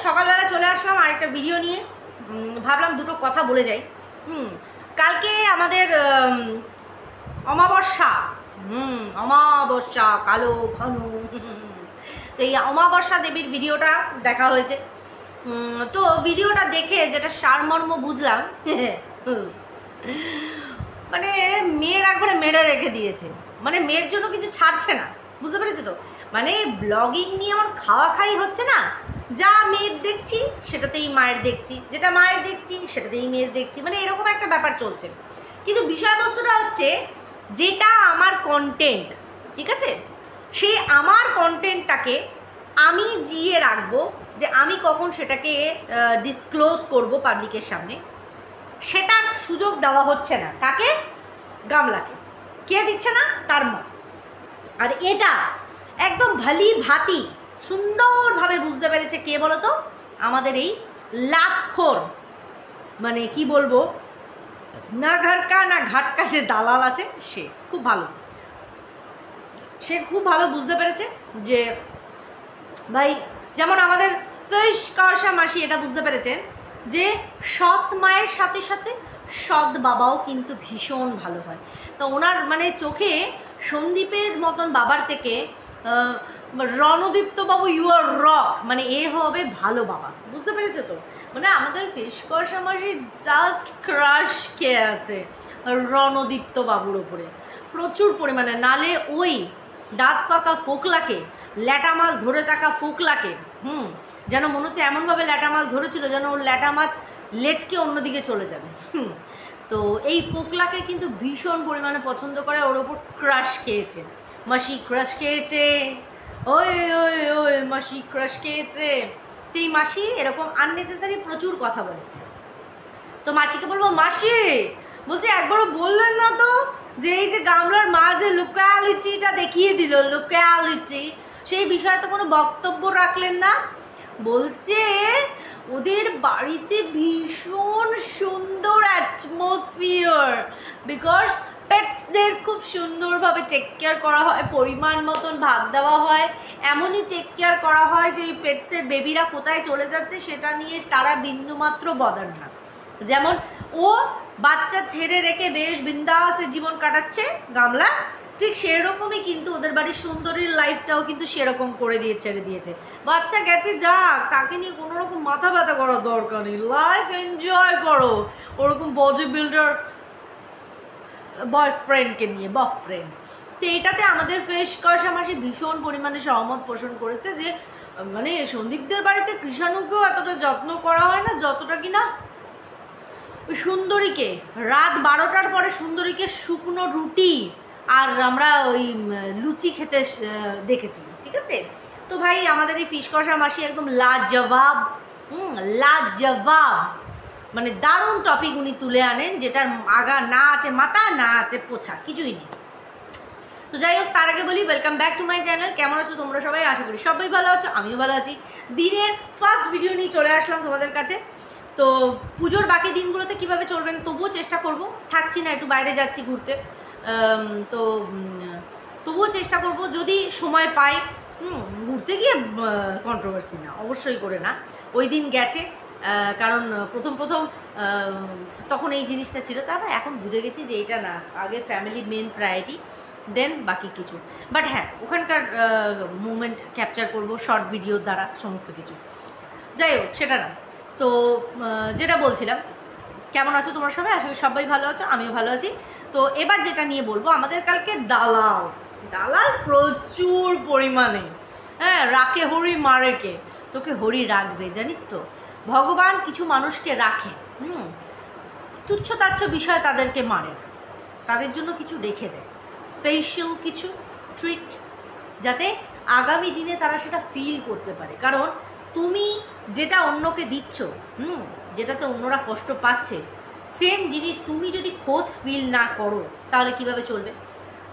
সকালবেলা চলে আসলাম আরেকটা ভিডিও নিয়ে। ভাবলাম দুটো কথা বলে যাই। কালকে আমাদের অমাবস্যা, অমাবস্যা কালো ঘন। তো এই অমাবস্যা দেবীর ভিডিওটা দেখা হয়েছে। তো ভিডিওটা দেখে যেটা সারমর্ম বুঝলাম, মানে মেয়ের একবারে মেরে রেখে দিয়েছে, মানে মেয়ের জন্য কিছু ছাড়ছে না, বুঝতে পেরেছো তো? মানে ব্লগিং নিয়ে আমার খাওয়া খাই হচ্ছে না, যা মেয়ের দেখছি সেটাতেই মায়ের দেখছি, যেটা মায়ের দেখছি সেটাতেই মেয়ের দেখছি, মানে এরকম একটা ব্যাপার চলছে। কিন্তু বিষয়বস্তুটা হচ্ছে যেটা আমার কন্টেন্ট, ঠিক আছে, সেই আমার কন্টেন্টটাকে আমি জিয়ে রাখবো, যে আমি কখন সেটাকে ডিসক্লোজ করব পাবলিকের সামনে, সেটার সুযোগ দেওয়া হচ্ছে না। কাকে? গামলাকে। কে দিচ্ছে না? তার মা। আর এটা একদম ভালি ভাতি সুন্দরভাবে বুঝতে পেরেছে কে বলো তো? আমাদের এই লাখখোর, মানে কি বলবো, না ঘাটকা না ঘাটকা যে দালাল আছে, সে খুব ভালো, সে খুব ভালো বুঝতে পেরেছে যে ভাই, যেমন আমাদের ফিশ কারসা মাসি এটা বুঝতে পেরেছেন যে সৎ মায়ের সাথে সাথে সৎ বাবাও কিন্তু ভীষণ ভালো হয়। তো ওনার মানে চোখে সন্দীপের মতন বাবার থেকে রণদীপ্ত বাবু ইউ আর রক, মানে এ হবে ভালো বাবা, বুঝতে পেরেছো তো? মানে আমাদের ফিশ কারসা মাসি জাস্ট ক্রাশ খেয়ে আছে রণদীপ্ত বাবুর ওপরে প্রচুর পরিমাণে। নালে ওই দাঁত ফাঁকা ফোকলাকে, ল্যাটা মাছ ধরে থাকা ফোকলাকে, যেন মনে হচ্ছে এমনভাবে ল্যাটা মাছ ধরেছিল যেন ওর ল্যাটা মাছ লেটকে অন্যদিকে চলে যাবে। তো এই ফোকলাকে কিন্তু ভীষণ পরিমাণে পছন্দ করে, ওর ওপর ক্রাশ খেয়েছে মাসি, ক্রাশ খেয়েছে, ওই ওই ওই মাসি ক্রাশ খেয়েছে। তো এই মাসি এরকম আননেসেসারি প্রচুর কথা বলে। তো মাসিকে বলবো, মাসি বলছে একবারও বললেন না তো যে এই যে গামলার মা যে লোকালিটিটা দেখিয়ে দিল, লোকালিটি, সেই বিষয়ে তো কোনো বক্তব্য রাখলেন না। বলছে ওদের বাড়িতে ভীষণ সুন্দর অ্যাটমসফিয়ার, বিকজ পেটসদের খুব সুন্দরভাবে টেক কেয়ার করা হয়, পরিমাণ মতন ভাত দেওয়া হয়, এমনই টেক কেয়ার করা হয় যে এই পেটসের বেবিরা কোথায় চলে যাচ্ছে সেটা নিয়ে তারা বিন্দুমাত্র বদার না। যেমন ও বাচ্চা ছেড়ে রেখে বেশ বিন্দাসে জীবন কাটাচ্ছে গামলা, ঠিক সেরকমই কিন্তু ওদের বাড়ির সুন্দরীর লাইফটাও কিন্তু সেরকম করে দিয়ে ছেড়ে দিয়েছে। বাচ্চা গেছে যাক, তাকে নিয়ে কোনো রকম মাথা ব্যথা করার দরকার নেই, লাইফ এনজয় করো ওরকম বডি বিল্ডার বয়ফ্রেন্ডকে নিয়ে, বয়ফ্রেন্ড। তো এটাতে আমাদের ফিশ কারসা মাসি ভীষণ পরিমাণে সহমত পোষণ করেছে যে মানে সন্দীপদের বাড়িতে কৃষাণুকেও এতটা যত্ন করা হয় না যতটা কিনা ওই সুন্দরীকে। রাত 12টার পরে সুন্দরীকে শুকনো রুটি আর আমরা ওই লুচি খেতে দেখেছি, ঠিক আছে? তো ভাই আমাদের এই ফিশ কষা মাসি একদম লাজবাব, লাজবাব, মানে দারুণ টপিক উনি তুলে আনেন, যেটার আগা না আছে মাথা, না আছে পোছা, কিছুই নেই। তো যাই হোক, তার আগে বলি welcome back to my channel. কেমন আছো তোমরা সবাই? আশা করি সবাই ভালো আছো, আমিও ভালো আছি। দিনের ফার্স্ট ভিডিও নিয়ে চলে আসলাম তোমাদের কাছে। তো পুজোর বাকি দিনগুলোতে কিভাবে চলবেন তবুও চেষ্টা করব, থাকছি না, একটু বাইরে যাচ্ছি ঘুরতে, তো তবুও চেষ্টা করব যদি সময় পাই। ঘুরতে গিয়ে কন্ট্রোভার্সি না, অবশ্যই করে না। ওই দিন গেছে, কারণ প্রথম তখন এই জিনিসটা ছিল, তারপর এখন বুঝে গেছি যে এটা না, আগে ফ্যামিলি মেন প্রায়োরিটি, দেন বাকি কিছু। বাট হ্যাঁ, ওখানকার মুমেন্ট ক্যাপচার করব শর্ট ভিডিওর দ্বারা, সমস্ত কিছু। যাই হোক, সেটা না। তো যেটা বলছিলাম, কেমন আছো তোমরা সবাই? আশা করি সবাই ভালো আছো, আমিও ভালো আছি। তো এবার যেটা নিয়ে বলবো, আমাদের কালকে দালাল প্রচুর পরিমাণে, হ্যাঁ, রাখে হরি মারেকে, তোকে হরি রাখবে, জানিস তো? ভগবান কিছু মানুষকে রাখে, তুচ্ছ তাচ্ছ বিষয় তাদেরকে মারে, তাদের জন্য কিছু রেখে দেয়, স্পেশাল কিছু ট্রিট, যাতে আগামী দিনে তারা সেটা ফিল করতে পারে। কারণ তুমি যেটা অন্যকে দিচ্ছ, যেটাতে অন্যরা কষ্ট পাচ্ছে, সেম জিনিস তুমি যদি খোদ ফিল না করো তাহলে কিভাবে চলবে?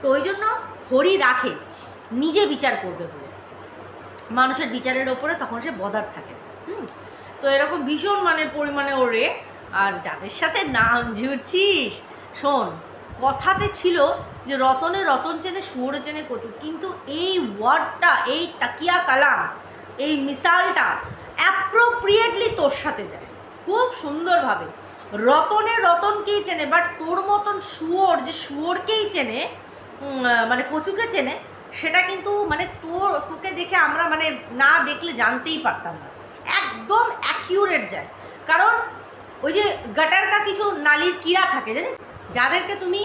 তো ওই জন্য হরি রাখে, নিজে বিচার করবে বলে, মানুষের বিচারের ওপরে তখন সে বদার থাকে। তো এরকম ভীষণ মানে পরিমাণে ওরে। আর যাদের সাথে নাম ঝুড়ছিস, শোন, কথাতে ছিল যে রতনে রতন চেনে শুয়োরে চেনে কচু, কিন্তু এই ওয়ার্ডটা, এই তাকিয়া কালাম, এই মিসালটা তোর সাথে যায় খুব সুন্দরভাবে। রতনকেই চেনে, বাট তোর মতন শুয়োর যে শুয়োরকেই চেনে, মানে কচুকে চেনে, সেটা কিন্তু মানে তোকে দেখে আমরা মানে না দেখলে জানতেই পারতাম না। একদম অ্যাকিউরেট যায়। কারণ ওই যে গাটার কা কিছু নালির কিড়া থাকে জানিস, যাদেরকে তুমি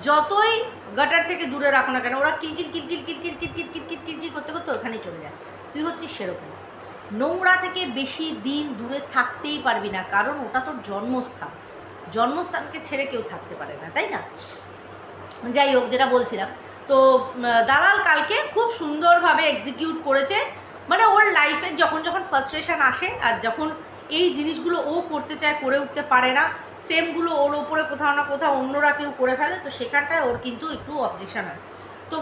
যতই গাটার থেকে দূরে রাখো না কেন, ওরা কিলকিল কিলকিল কিলকিল কিলকিল কিলকিল কিলকিল করতে করতে ওখানেই চলে যায়। তুই হচ্ছিস সেরকম। নোংরা থেকে বেশি দিন দূরে থাকতেই পারবি না, কারণ ওটা তোর জন্মস্থানকে ছেড়ে কেউ থাকতে পারে না, তাই না? যাই হোক, যেটা বলছিলাম, তো দালাল কালকে খুব সুন্দরভাবে এক্সিকিউট করেছে। মানে ওর লাইফে যখন যখন ফ্রাস্ট্রেশন আসে আর যখন এই জিনিসগুলো ও করতে চায় করে উঠতে পারে না, সেমগুলো ওর ওপরে কোথাও না কোথাও অন্যরা কেউ করে ফেলে, তো সেখানটায় ওর কিন্তু একটু অবজেকশন হয়। তো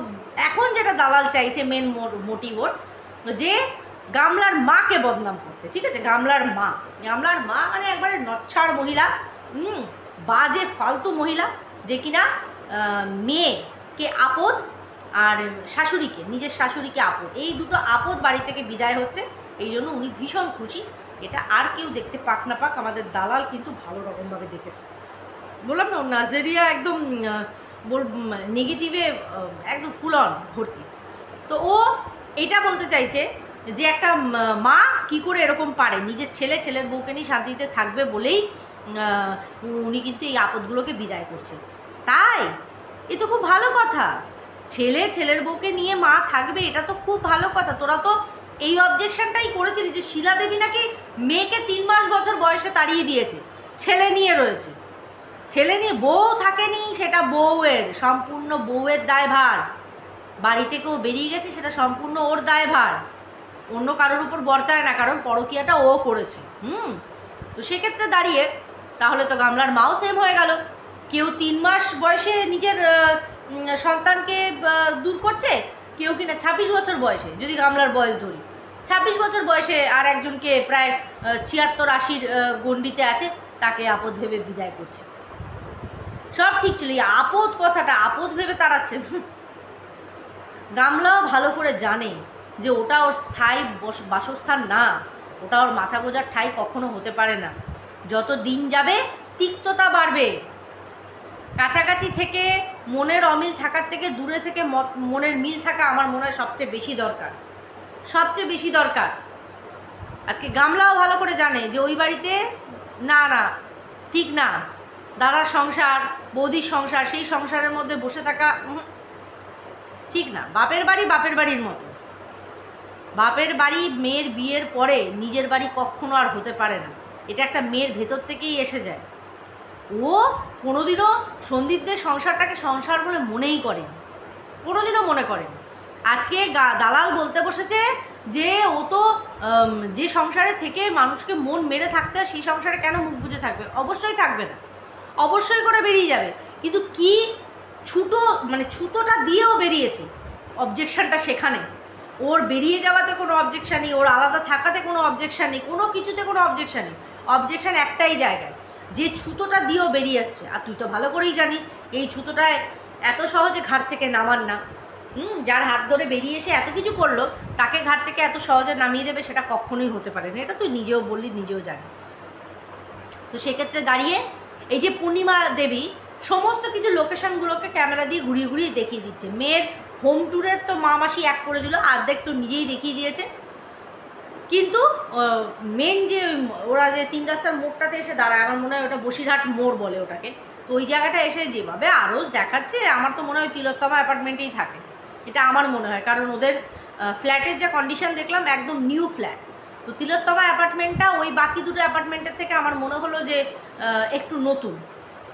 এখন যেটা দালাল চাইছে, মেন মোটিভ ওর, যে গামলার মাকে বদনাম করতে। ঠিক আছে, গামলার মা মানে একবারে নচ্ছাড় মহিলা, বাজে ফালতু মহিলা, যে কিনা মেয়েকে আপদ আর শাশুড়িকে, নিজের শাশুড়িকে আপদ, এই দুটো আপদ বাড়ি থেকে বিদায় হচ্ছে। এই জন্য উনি ভীষণ খুশি। এটা আর কেউ দেখতে পাক না পাক, আমাদের দালাল কিন্তু ভালো রকমভাবে দেখেছে। বললাম না, নাজেরিয়া একদম নেগেটিভে একদম ফুল অন ভর্তি। তো ও এটা বলতে চাইছে যে একটা মা কি করে এরকম পারে, নিজের ছেলের বউকে নিয়ে শান্তিতে থাকবে বলেই উনি কিন্তু এই আপদগুলোকে বিদায় করছে। তাই এ তো খুব ভালো কথা, ছেলের বউকে নিয়ে মা থাকবে, এটা তো খুব ভালো কথা। তোরা তো এই অবজেকশনটাই করেছিলি যে শিলা দেবী নাকি মেয়েকে 3 মাস বছর বয়সে তাড়িয়ে দিয়েছে, ছেলে নিয়ে রয়েছে, ছেলে নিয়ে বউ থাকেনি, সেটা বউয়ের, সম্পূর্ণ বউয়ের দায়ভার। বাড়ি থেকেও বেরিয়ে গেছে, সেটা সম্পূর্ণ ওর দায়ভার, অন্য কারোর উপর বর্তায় না, কারণ পরকীয়াটা ও করেছে। তো সেক্ষেত্রে দাঁড়িয়ে তাহলে তো গামলার মাও সেম হয়ে গেল। কেউ 3 মাস বয়সে নিজের সন্তানকে দূর করছে, কেউ কিনা 26 বছর বয়সে, যদি গামলার বয়স ধরি, 26 বছর বয়সে আর একজনকে প্রায় 76-80 গণ্ডিতে আছে, তাকে আপদ ভেবে বিদায় করছে। সব ঠিক ছিল, এই আপদ কথাটা আপদ ভেবে তাড়াচ্ছে। গামলাও ভালো করে জানে যে ওটা ওর স্থায়ী বাসস্থান না, ওটা ওর মাথা গোজার ঠাঁই কখনো হতে পারে না। যত দিন যাবে তিক্ততা বাড়বে। কাছাকাছি থেকে মনের অমিল থাকার থেকে দূরে থেকে মনের মিল থাকা আমার মনে হয় সবচেয়ে বেশি দরকার। আজকে গামলাও ভালো করে জানে যে ওই বাড়িতে না ঠিক না, দাদার সংসার, বৌদির সংসার, সেই সংসারের মধ্যে বসে থাকা ঠিক না। বাপের বাড়ির মতো, বাপের বাড়ি মেয়ের বিয়ের পরে নিজের বাড়ি কখনো আর হতে পারে না, এটা একটা মেয়ের ভেতর থেকেই এসে যায়। ও কোনোদিনও সন্দীপদের সংসারটাকে সংসার বলে মনেই করেনি, কোনোদিনও মনে করেনি। আজকে দালাল বলতে বসেছে যে ও তো যে সংসারে থেকে মানুষকে মন মেরে থাকতে হয়, সেই সংসারে কেন মুখ বুজে থাকবে? অবশ্যই থাকবে না, অবশ্যই করে বেরিয়ে যাবে। কিন্তু কি ছুতোটা দিয়েও বেরিয়েছে, অবজেকশনটা সেখানে। ওর বেরিয়ে যাওয়াতে কোনো অবজেকশান নেই, ওর আলাদা থাকাতে কোনো অবজেকশান নেই, কোনো কিছুতে কোনো অবজেকশান নেই। অবজেকশান একটাই জায়গায়, যে ছুতোটা দিয়েও বেরিয়ে আসছে। আর তুই তো ভালো করেই জানি এই ছুতোটায় এত সহজে ঘাট থেকে নামান না। যার হাত ধরে বেরিয়ে এসে এত কিছু করলো, তাকে ঘাট থেকে এত সহজে নামিয়ে দেবে, সেটা কখনোই হতে পারে না। এটা তুই নিজেও বললি, নিজেও জানি। তো সেক্ষেত্রে দাঁড়িয়ে এই যে পূর্ণিমা দেবী সমস্ত কিছু লোকেশনগুলোকে ক্যামেরা দিয়ে ঘুরিয়ে দেখিয়ে দিচ্ছে। মেয়ের হোম ট্যুরের তো মা মাসি এক করে দিল, অর্ধেক তো নিজেই দেখিয়ে দিয়েছে। কিন্তু মেন যে ওরা যে 3 রাস্তার মোড়টাতে এসে দাঁড়ায়, আমার মনে হয় ওটা বসিরহাট মোড় বলে ওটাকে, তো ওই জায়গাটা এসে যেভাবে আরোজ দেখাচ্ছে, আমার তো মনে হয় তিলোত্তমা অ্যাপার্টমেন্টেই থাকে, এটা আমার মনে হয়। কারণ ওদের ফ্ল্যাটের যা কন্ডিশন দেখলাম, একদম নিউ ফ্ল্যাট। তো তিলোত্তমা অ্যাপার্টমেন্টটা ওই বাকি দুটো অ্যাপার্টমেন্টের থেকে আমার মনে হলো যে একটু নতুন,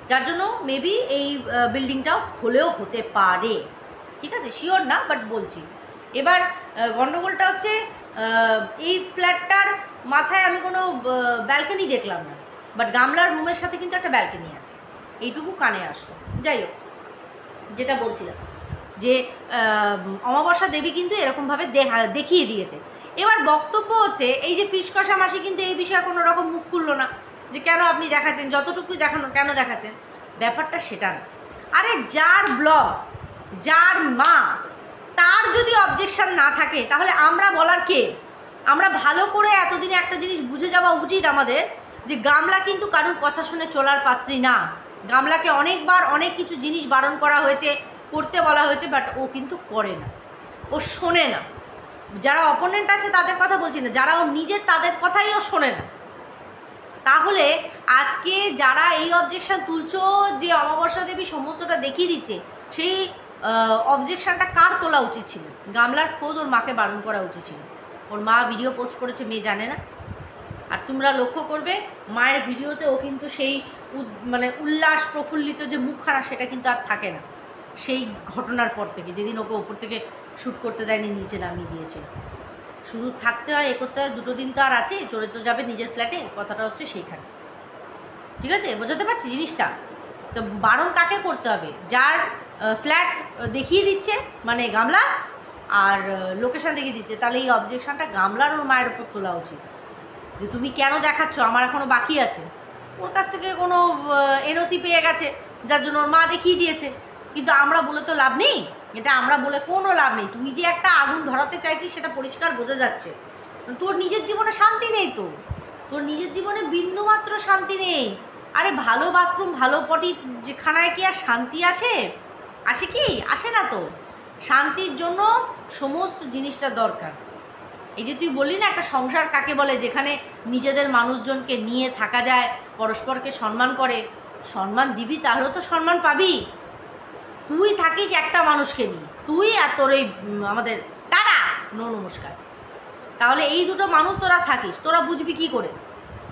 যার জন্য মেবি এই বিল্ডিংটাও হলেও হতে পারে। ঠিক আছে, শিওর না, বাট বলছি। এবার গণ্ডগোলটা হচ্ছে এই ফ্ল্যাটটার মাথায় আমি কোনো ব্যালকনি দেখলাম না, বাট গামলার রুমের সাথে কিন্তু একটা ব্যালকনি আছে, এইটুকু কানে আসলো। যাই হোক, যেটা বলছিলাম যে অমাবস্যা দেবী কিন্তু এরকমভাবে দেখিয়ে দিয়েছে। এবার বক্তব্য হচ্ছে এই যে ফিসকষা মাসি কিন্তু এই বিষয়ে কোনো রকম মুখ খুললো না, যে কেন আপনি দেখাচ্ছেন, যতটুকুই দেখানো কেন দেখাচ্ছেন, ব্যাপারটা সেটা না। আরে যার ব্লগ, যার মা, তার যদি অবজেকশন না থাকে, তাহলে আমরা বলার কে? আমরা ভালো করে এতদিনে একটা জিনিস বুঝে যাওয়া উচিত আমাদের, যে গামলা কিন্তু কারোর কথা শুনে চলার পাত্রী না। গামলাকে অনেকবার অনেক কিছু জিনিস বারণ করা হয়েছে, করতে বলা হয়েছে, বাট ও কিন্তু করে না, ও শোনে না। যারা অপোনেন্ট আছে তাদের কথা বলছি না, যারা ও নিজের তাদের কথাই ও শোনে না। তাহলে আজকে যারা এই অবজেকশন তুলছো যে অমাবস্যা দেবী সমস্তটা দেখিয়ে দিচ্ছে, সেই অবজেকশনটা কার তোলা উচিত ছিল? গামলার খোদ ওর মাকে বারণ করা উচিত ছিল। ওর মা ভিডিও পোস্ট করেছে, মেয়ে জানে না। আর তোমরা লক্ষ্য করবে মায়ের ভিডিওতে ও কিন্তু সেই মানে উল্লাস প্রফুল্লিত যে মুখখানা সেটা কিন্তু আর থাকে না সেই ঘটনার পর থেকে, যেদিন ওকে ওপর থেকে শ্যুট করতে দেয়নি, নিচে নামিয়ে দিয়েছে। শুধু থাকতে হয়, এ করতে হয়, 2 দিন তো আর আছে, চলে তো যাবে নিজের ফ্ল্যাটে, কথাটা হচ্ছে সেইখানে। ঠিক আছে, বোঝাতে পারছি জিনিসটা? তো বারণ কাকে করতে হবে? যার ফ্ল্যাট দেখিয়ে দিচ্ছে, মানে গামলা, আর লোকেশান দেখিয়ে দিচ্ছে, তাহলে এই অবজেকশনটা গামলার ওর মায়ের উপর তোলা উচিত, যে তুমি কেন দেখাচ্ছ, আমার এখনও বাকি আছে। ওর কাছ থেকে কোনো এনওসি পেয়ে গেছে, যার জন্য ওর মা দেখিয়ে দিয়েছে। কিন্তু আমরা বলে তো লাভ নেই, এটা আমরা বলে কোনো লাভ নেই। তুই যে একটা আগুন ধরাতে চাইছিস সেটা পরিষ্কার বোঝা যাচ্ছে। তোর নিজের জীবনে শান্তি নেই, তো তোর নিজের জীবনে বিন্দুমাত্র শান্তি নেই। আরে ভালো বাথরুম, ভালো পটি যেখানায় কি আর শান্তি আসে? আসে কি? আসে না তো। শান্তির জন্য সমস্ত জিনিসটা দরকার। এই যে তুই বললি না একটা সংসার কাকে বলে, যেখানে নিজেদের মানুষজনকে নিয়ে থাকা যায়, পরস্পরকে সম্মান করে। সম্মান দিবি তাহলে তো সম্মান পাবি। তুই থাকিস একটা মানুষকে নিয়ে, তুই আর তোর এই আমাদের দাদা নমস্কার, তাহলে এই দুটো মানুষ তোরা থাকিস, তোরা বুঝবি কি করে?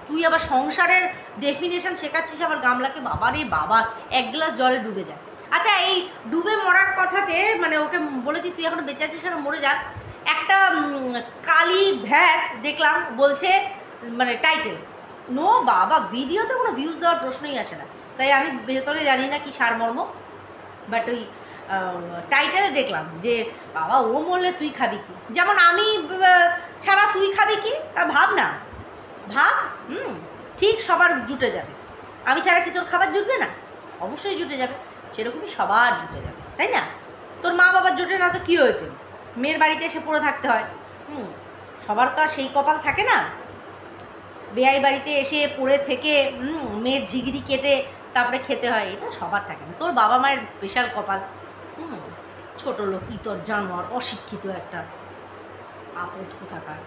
তুই আবার সংসারের ডেফিনেশন শেখাচ্ছিস আবার গামলাকে। বাবা রে বাবা, 1 গ্লাস জলে ডুবে যায়। আচ্ছা, এই ডুবে মরার কথাতে মানে ওকে বলেছি তুই এখনো বেঁচে আছিস, কেন মরে যা। একটা কালী ভ্যাস দেখলাম, বলছে মানে টাইটেল, নো বাবা, ভিডিওতে কোনো ভিউজ দেওয়ার প্রশ্নই আসে না, তাই আমি ভেতরে জানি না কি সারমর্ম, বাট ওই টাইটেলে দেখলাম যে বাবা ও মরলে তুই খাবি কি, যেমন আমি ছাড়া তুই খাবি কি, তা ভাব না, ভাব। ঠিক সবার জুটে যাবে, আমি ছাড়া কি তোর খাবার জুটবে না? অবশ্যই জুটে যাবে, সেরকমই সবার জুটে যাবে, তাই না? তোর মা বাবার জুটে না তো কী হয়েছে, মেয়ের বাড়িতে এসে পড়ে থাকতে হয়। সবার তো আর সেই কপাল থাকে না, বেয়াই বাড়িতে এসে পড়ে থেকে মেয়ের ঝিগড়ি কেটে তারপরে খেতে হয়, এটা সবার থাকে না। তোর বাবা মায়ের স্পেশাল কপাল। ছোটো লোক, ইতর জানোয়ার, অশিক্ষিত একটা আপদ কোথাকার,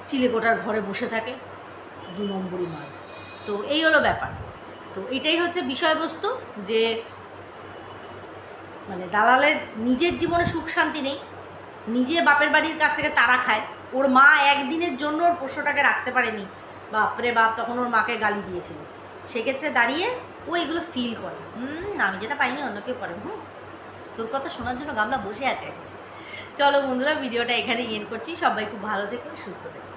চিলেকোটার ঘরে বসে থাকে, 2 নম্বরই মাল। তো এই হলো ব্যাপার। তো এটাই হচ্ছে বিষয়বস্তু, যে মানে দালালের নিজের জীবনে সুখ শান্তি নেই, নিজে বাপের বাড়ির কাছ থেকে তাড়া খায়। ওর মা একদিনের জন্য ওর পোষ্যটাকে রাখতে পারেনি, বাপরে বাপ, তখন ওর মাকে গালি দিয়েছিল। সেক্ষেত্রে দাঁড়িয়ে ও এগুলো ফিল করে, আমি যেটা পাইনি অন্য কেউ পারে। তোর কথা শোনার জন্য গামলা বসে আছে। চলো বন্ধুরা, ভিডিওটা এখানে এন্ড করছি। সবাই খুব ভালো থেকো, সুস্থ থেকো।